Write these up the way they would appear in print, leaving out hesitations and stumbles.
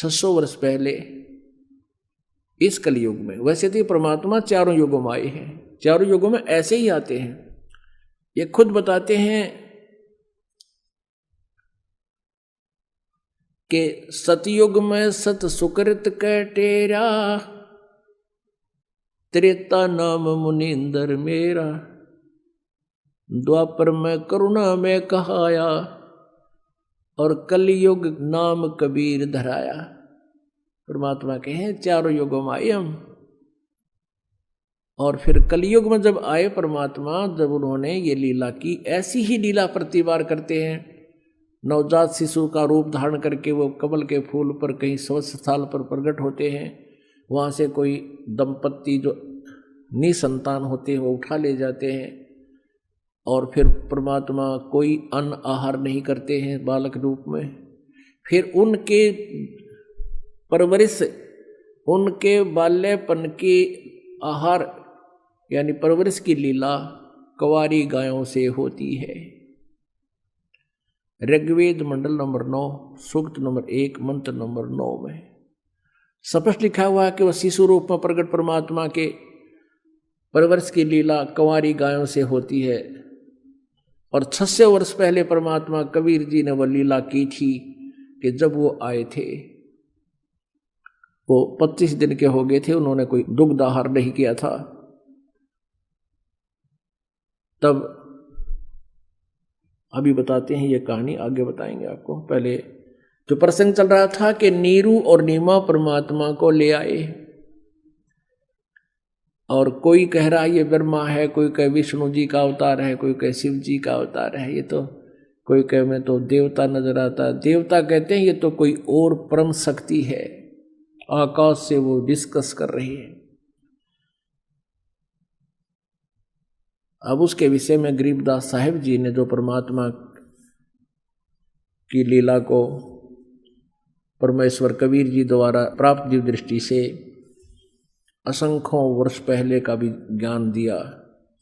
600 वर्ष पहले इस कलयुग में। वैसे तो परमात्मा चारों युगों में आए हैं, चारों युगों में ऐसे ही आते हैं। ये खुद बताते हैं कि सतयुग में सत सुकृत कै टेरा, त्रेता नाम मुनिंदर मेरा, द्वापर में करुणा में कहाया, और कलयुग नाम कबीर धराया। परमात्मा के हैं चारों युगों में आए हम। और फिर कलयुग में जब आए परमात्मा, जब उन्होंने ये लीला की, ऐसी ही लीला प्रति बार करते हैं। नवजात शिशु का रूप धारण करके वो कमल के फूल पर कहीं स्वच्छ स्थल पर प्रकट होते हैं। वहाँ से कोई दंपत्ति जो निसंतान होते हैं वो उठा ले जाते हैं, और फिर परमात्मा कोई अन्न आहार नहीं करते हैं बालक रूप में। फिर उनके परवरिश, उनके बाल्यपन की आहार यानी परवरिश की लीला कुंवारी गायों से होती है। ऋग्वेद मंडल नंबर 9 सूक्त नंबर 1 मंत्र नंबर 9 में स्पष्ट लिखा हुआ है कि वह शिशु रूप में प्रकट परमात्मा के परवरिश की लीला कुंवारी गायों से होती है। और 600 वर्ष पहले परमात्मा कबीर जी ने वह लीला की थी कि जब वो आए थे, वो 25 दिन के हो गए थे, उन्होंने कोई दुग्ध आहार नहीं किया था। तब अभी बताते हैं ये कहानी, आगे बताएंगे आपको। पहले जो प्रसंग चल रहा था कि नीरू और नीमा परमात्मा को ले आए, और कोई कह रहा है ये ब्रह्मा है, कोई कहे विष्णु जी का अवतार है, कोई कहे शिव जी का अवतार है, ये तो कोई कहे में तो देवता नजर आता है। देवता कहते हैं ये तो कोई और परम शक्ति है, आकाश से वो डिस्कस कर रही है। अब उसके विषय में गरीबदास साहिब जी ने जो परमात्मा की लीला को परमेश्वर कबीर जी द्वारा प्राप्त दिव्य दृष्टि से असंख्यों वर्ष पहले का भी ज्ञान दिया,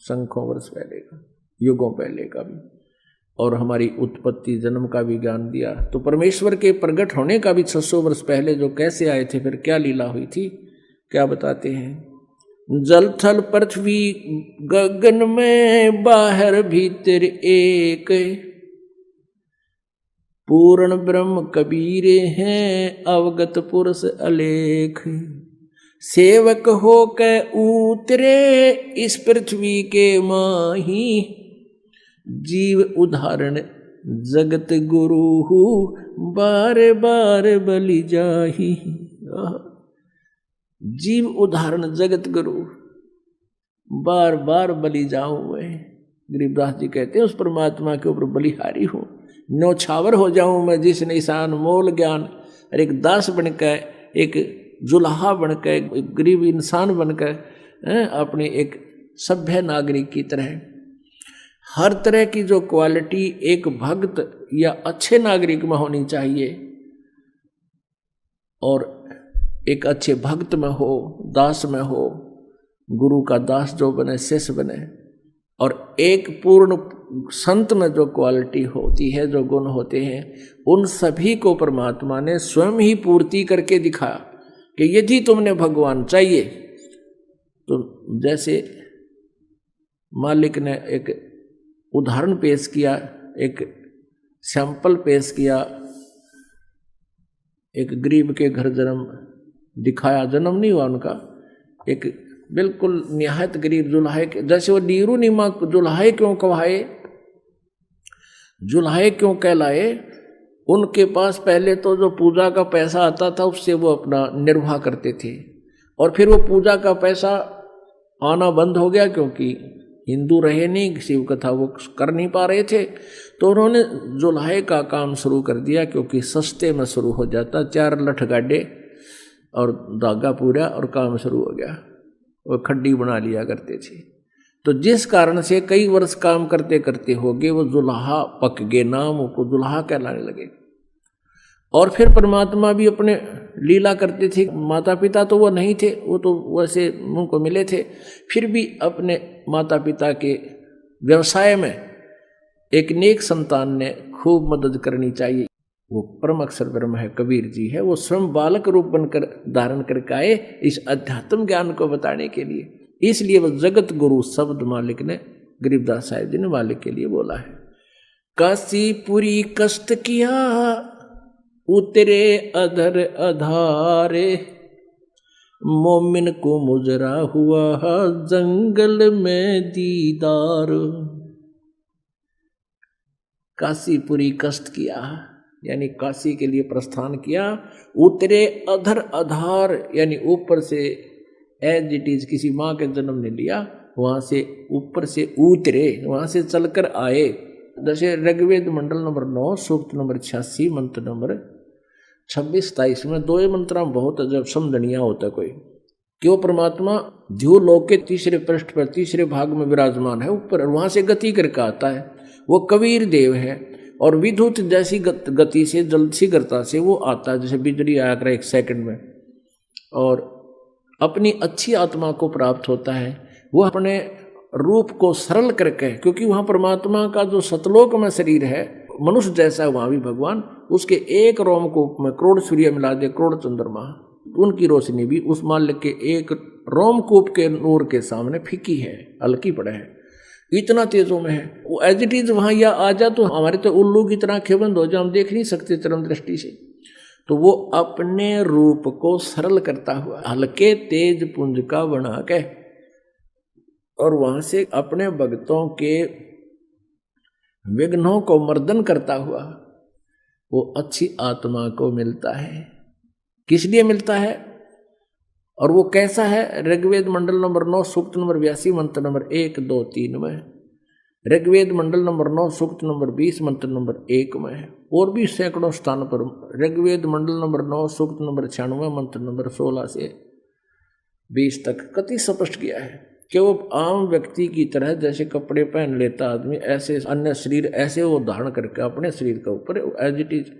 संख्यों वर्ष पहले का, युगों पहले का भी, और हमारी उत्पत्ति जन्म का भी ज्ञान दिया। तो परमेश्वर के प्रकट होने का भी 600 वर्ष पहले जो कैसे आए थे, फिर क्या लीला हुई थी, क्या बताते हैं। जल थल पृथ्वी गगन में बाहर भीतर एक, पूर्ण ब्रह्म कबीरे हैं अवगत पुरुष अलेख। सेवक हो के उतरे इस पृथ्वी के माही, जीव उदाहरण जगत गुरु बार बार बलि जाही। जीव उदाहरण जगत गुरु बार बार बलि जाऊं मैं। गरीबदास जी कहते हैं उस परमात्मा के ऊपर बलिहारी हूं, न्यौछावर हो जाऊं मैं, जिस निशान मोल ज्ञान, और एक दास बनकर, एक जुल्हा बनकर, एक गरीब इंसान बनकर, अपने एक सभ्य नागरिक की तरह हर तरह की जो क्वालिटी एक भक्त या अच्छे नागरिक में होनी चाहिए, और एक अच्छे भक्त में हो, दास में हो, गुरु का दास जो बने, शिष्य बने, और एक पूर्ण संत में जो क्वालिटी होती है, जो गुण होते हैं, उन सभी को परमात्मा ने स्वयं ही पूर्ति करके दिखाया कि यदि तुमने भगवान चाहिए तो जैसे मालिक ने एक उदाहरण पेश किया, एक सैंपल पेश किया, एक गरीब के घर जन्म दिखाया, जन्म नहीं हुआ उनका, एक बिल्कुल निहायत गरीब जुल्हे के, जैसे वो नीरू नीमा जुल्हे क्यों कहवाए, जुल्हे क्यों कहलाए, उनके पास पहले तो जो पूजा का पैसा आता था उससे वो अपना निर्वाह करते थे, और फिर वो पूजा का पैसा आना बंद हो गया क्योंकि हिंदू रहे नहीं, शिव कथा वो कर नहीं पा रहे थे, तो उन्होंने जुल्हे का काम शुरू कर दिया, क्योंकि सस्ते में शुरू हो जाता, 4 लठ गाडे और धागा पूरा और काम शुरू हो गया, वो खड्डी बना लिया करते थे। तो जिस कारण से कई वर्ष काम करते करते हो गए वो जुल्हा पक गए, नाम को जुल्हा कहलाने लगे। और फिर परमात्मा भी अपने लीला करते थे, माता पिता तो वो नहीं थे, वो तो वैसे उनको मिले थे, फिर भी अपने माता पिता के व्यवसाय में एक नेक संतान ने खूब मदद करनी चाहिए। वो परम अक्षर ब्रह्म है, कबीर जी है। वो स्वयं बालक रूप बनकर धारण करके आए इस अध्यात्म ज्ञान को बताने के लिए। इसलिए वो जगत गुरु शब्द मालिक ने, गरीबदास साहिब जी ने मालिक के लिए बोला है। काशीपुरी कष्ट किया उतरे अधर अधारे, मोमिन को मुजरा हुआ जंगल में दीदार। काशीपुरी कष्ट किया यानी काशी के लिए प्रस्थान किया। उतरे अधर आधार यानी ऊपर से, एज इट इज किसी माँ के जन्म ने लिया, वहां से ऊपर से उतरे, वहां से चलकर आए। जैसे ऋग्वेद मंडल नंबर 9 सूक्त नंबर 86 मंत्र नंबर 26-27 में दो मंत्र बहुत अजब समझनिया होता है कोई, कि वो परमात्मा जो लोक के तीसरे पृष्ठ पर तीसरे भाग में विराजमान है ऊपर, वहां से गति करके आता है। वो कबीर देव है और विद्युत जैसी गति से, जल्द सी गति से वो आता है, जैसे बिजली आया करे 1 सेकंड में, और अपनी अच्छी आत्मा को प्राप्त होता है। वो अपने रूप को सरल करके, क्योंकि वहाँ परमात्मा का जो सतलोक में शरीर है मनुष्य जैसा, वहाँ भी भगवान उसके एक रोमकूप में करोड़ सूर्य मिला दे, करोड़ चंद्रमा, उनकी रोशनी भी उस माल्य के एक रोमकूप के नूर के सामने फीकी है, हल्की पड़े है, इतना तेजों में है वो। एज इट इज वहाँ या आ जा तो हमारे तो उल्लू की तरह आंखें बंद हो जाए, हम देख नहीं सकते चरम दृष्टि से। तो वो अपने रूप को सरल करता हुआ हल्के तेज पुंज का बना के, और वहां से अपने भक्तों के विघ्नों को मर्दन करता हुआ वो अच्छी आत्मा को मिलता है। किस लिए मिलता है और वो कैसा है? ऋग्वेद मंडल नंबर 9 सूक्त नंबर 82 मंत्र नंबर 1, 2, 3 में, ऋग्वेद मंडल नंबर 9 सूक्त नंबर 20 मंत्र नंबर 1 में है, और भी सैकड़ों स्थान पर ऋग्वेद मंडल नंबर 9 सूक्त नंबर 96 मंत्र नंबर 16 से 20 तक कति स्पष्ट किया है कि वो आम व्यक्ति की तरह जैसे कपड़े पहन लेता आदमी, ऐसे अन्य शरीर ऐसे वो धारण करके अपने शरीर के ऊपर एज इट इज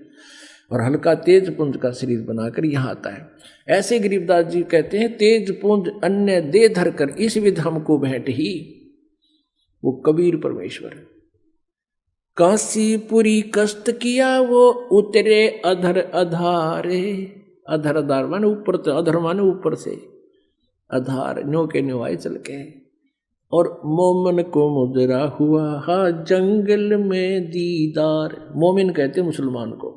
और हल्का तेज पुंज का शरीर बनाकर यहाँ आता है। ऐसे गरीबदास जी कहते हैं, तेज पुंज अन्य दे धर कर इस विध हमको भेंट ही। वो कबीर परमेश्वर। काशीपुरी कष्ट किया वो उतरे अधर अधारे, अधर अधार माने ऊपर, तो अधर माने ऊपर से, आधार न्यो के न्यो आए चल के, और मोमन को मुजरा हुआ हा जंगल में दीदार। मोमिन कहते मुसलमान को,